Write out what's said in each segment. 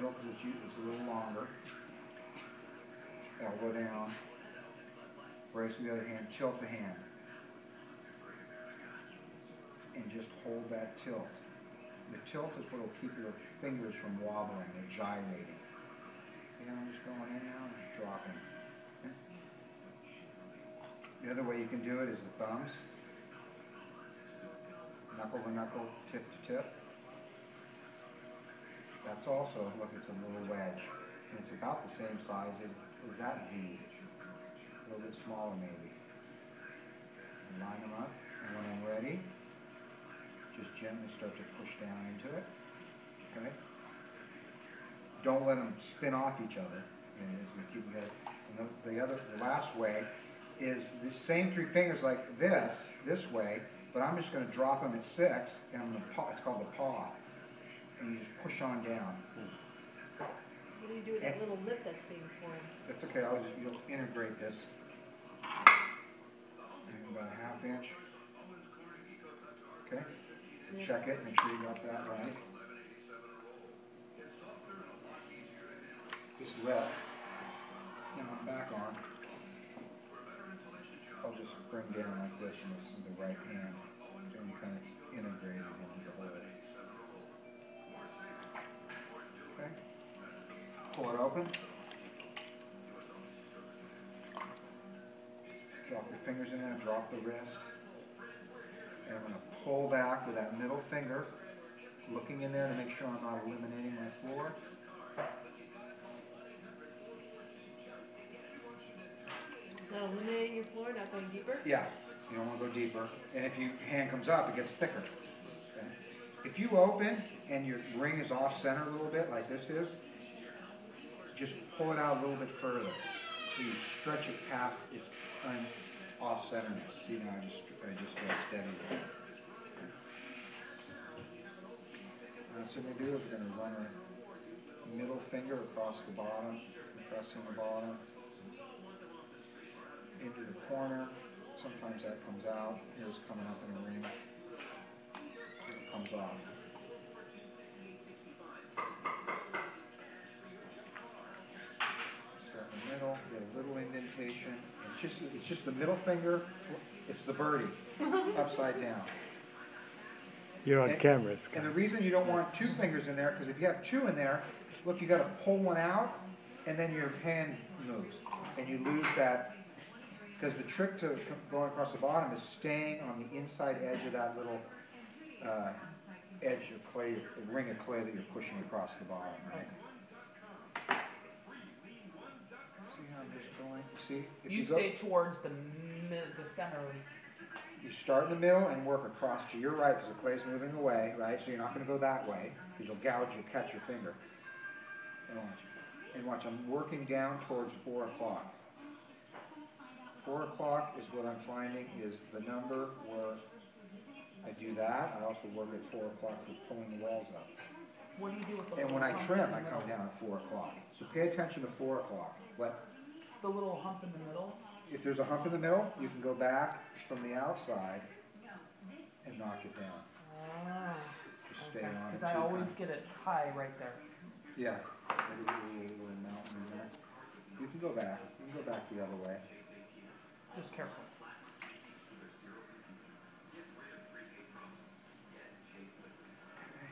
middle because it's a little longer. Elbow down. Brace with the other hand. Tilt the hand. And just hold that tilt. The tilt is what will keep your fingers from wobbling or gyrating. See how I'm just going in now and just dropping. Okay. The other way you can do it is the thumbs. Knuckle to knuckle, tip to tip. That's also, look, it's a little wedge. And it's about the same size as that V. A little bit smaller maybe. And line them up, and when I'm ready, just gently start to push down into it. Okay? Don't let them spin off each other. And as we keep that. And the last way is the same three fingers like this way, but I'm just going to drop them at 6, and I'm going to paw. It's called the paw. And you just push on down. What do you do with that little lip that's being formed? That's okay. You'll integrate this. About a 1/2 inch. Okay. Yeah. Check it. Make sure you got that right. This lip. Now I'm back on. I'll just bring down like this and this is the right hand. So I'm kind of integrating into the whole. Okay. Pull it open. Drop your fingers in there, drop the wrist. And I'm going to pull back with that middle finger, looking in there to make sure I'm not eliminating my floor. Not eliminating your floor, not going deeper? Yeah, you don't want to go deeper. And if your hand comes up, it gets thicker. Okay? If you open and your ring is off center a little bit, like this is, just pull it out a little bit further. So you stretch it past its off centerness. See now I just go steady with it. So what we do is we're going to run our middle finger across the bottom, pressing the bottom into the corner. Sometimes that comes out. Here's coming up in a ring. It comes off. Start in the middle, get a little indentation. It's just the middle finger. It's the birdie, upside down. You're on camera, Scott. And the reason you don't want 2 fingers in there, because if you have 2 in there, look, you got to pull one out, and then your hand moves, and you lose that. Because the trick to going across the bottom is staying on the inside edge of that little edge of clay, the ring of clay that you're pushing across the bottom, right? See how I'm just going? See? If you stay towards the center. You start in the middle and work across to your right because the clay's moving away, right? So you're not going to go that way because you'll catch your finger. And watch, I'm working down towards 4 o'clock. 4 o'clock is what I'm finding is the number where I do that. I also work at 4 o'clock for pulling the walls up. What do you do with the And little when I hump trim, in the I come middle? down at 4 o'clock. So pay attention to 4 o'clock. What? The little hump in the middle? If there's a hump in the middle, you can go back from the outside and knock it down. Ah, Just stay on it. because I always get it high right there. Yeah. Maybe a little mountain in there. You can go back. You can go back the other way. Just careful.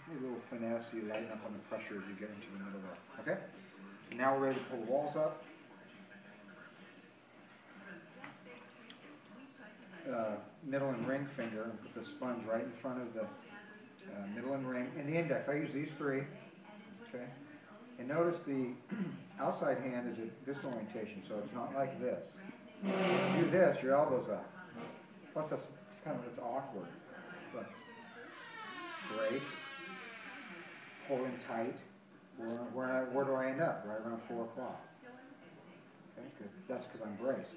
A little finesse, you lighten up on the pressure as you get into the middle there. Okay? Now we're ready to pull the walls up. Middle and ring finger, and put the sponge right in front of the middle and ring, and the index. I use these 3. Okay? And notice the outside hand is at this orientation, so it's not like this. If you do this, your elbow's up. Plus, that's it's awkward. Look. Brace. Pull in tight. Where do I end up? Right around 4 o'clock. Okay, good. That's because I'm braced.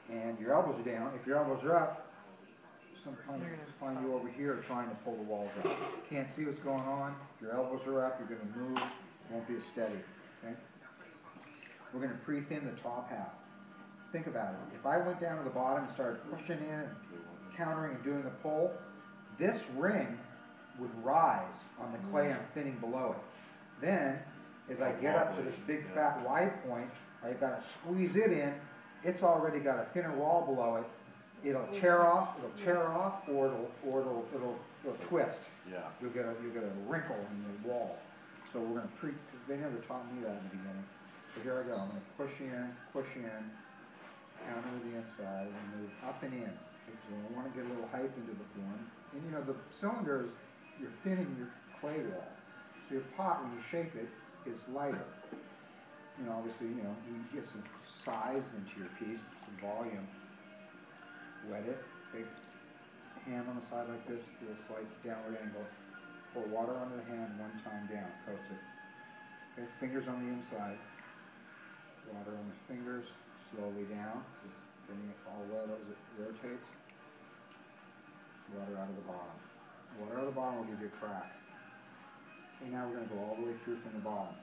And your elbows are down. If your elbows are up, sometimes I find you over here trying to pull the walls up. Can't see what's going on. If your elbows are up, you're going to move. It won't be as steady. Okay? We're going to pre-thin the top half. Think about it. If I went down to the bottom and started pushing in, countering and doing a pull, this ring would rise on the clay I'm thinning below it. Then, as I get up to this big fat wide point, I gotta squeeze it in. It's already got a thinner wall below it. It'll tear off, or it'll twist. Yeah. You'll get a wrinkle in the wall. So we're gonna they never taught me that in the beginning. So here I go, I'm gonna push in, counter with the inside, and move up and in. So I wanna get a little height into the form. And you know, the cylinder is, you're thinning your clay wall. So your pot, when you shape it, is lighter. You know, obviously, you get some size into your piece, some volume. Wet it, take hand on the side like this, do a slight downward angle. Pour water under the hand one time down, coats it. Okay, fingers on the inside. Water on the fingers, slowly down, bringing it all wet as it rotates. Water out of the bottom. Water out of the bottom will give you a crack. Okay, now we're going to go all the way through from the bottom.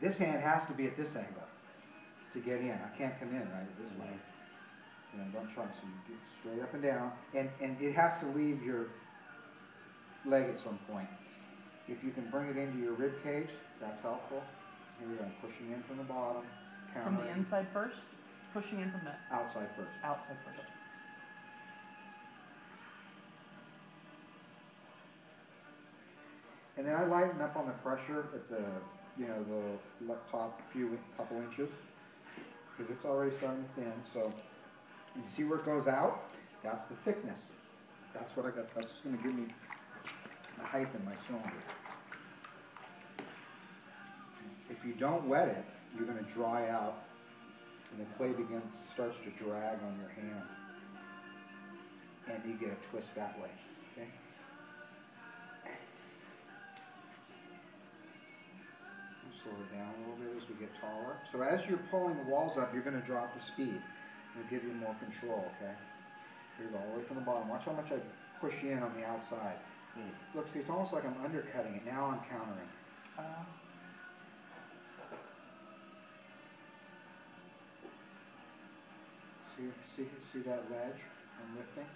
This hand has to be at this angle to get in. I can't come in right this way. And don't try, so you do straight up and down. And it has to leave your leg at some point. If you can bring it into your rib cage, that's helpful. Here we go, pushing in from the bottom. From the inside first? Pushing in from the outside first. outside first. And then I lighten up on the pressure at the, the top couple inches, because it's already starting to thin. So you see where it goes out? That's the thickness. That's what I got. That's going to give me the height in my cylinder. If you don't wet it, you're going to dry out, and the clay starts to drag on your hands, and you get a twist that way. Okay. Slow it down a little bit as we get taller. So as you're pulling the walls up, you're going to drop the speed. It'll give you more control, okay? Here we go, all the way from the bottom. Watch how much I push in on the outside. Look, see, it's almost like I'm undercutting it. Now I'm countering. See that ledge I'm lifting?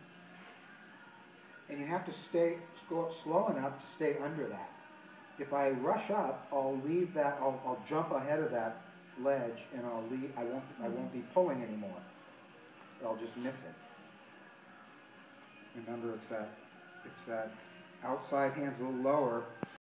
And you have to go up slow enough to stay under that. If I rush up, I'll leave that. I'll jump ahead of that ledge, and I won't be pulling anymore. I'll just miss it. Remember, it's that outside hand's a little lower.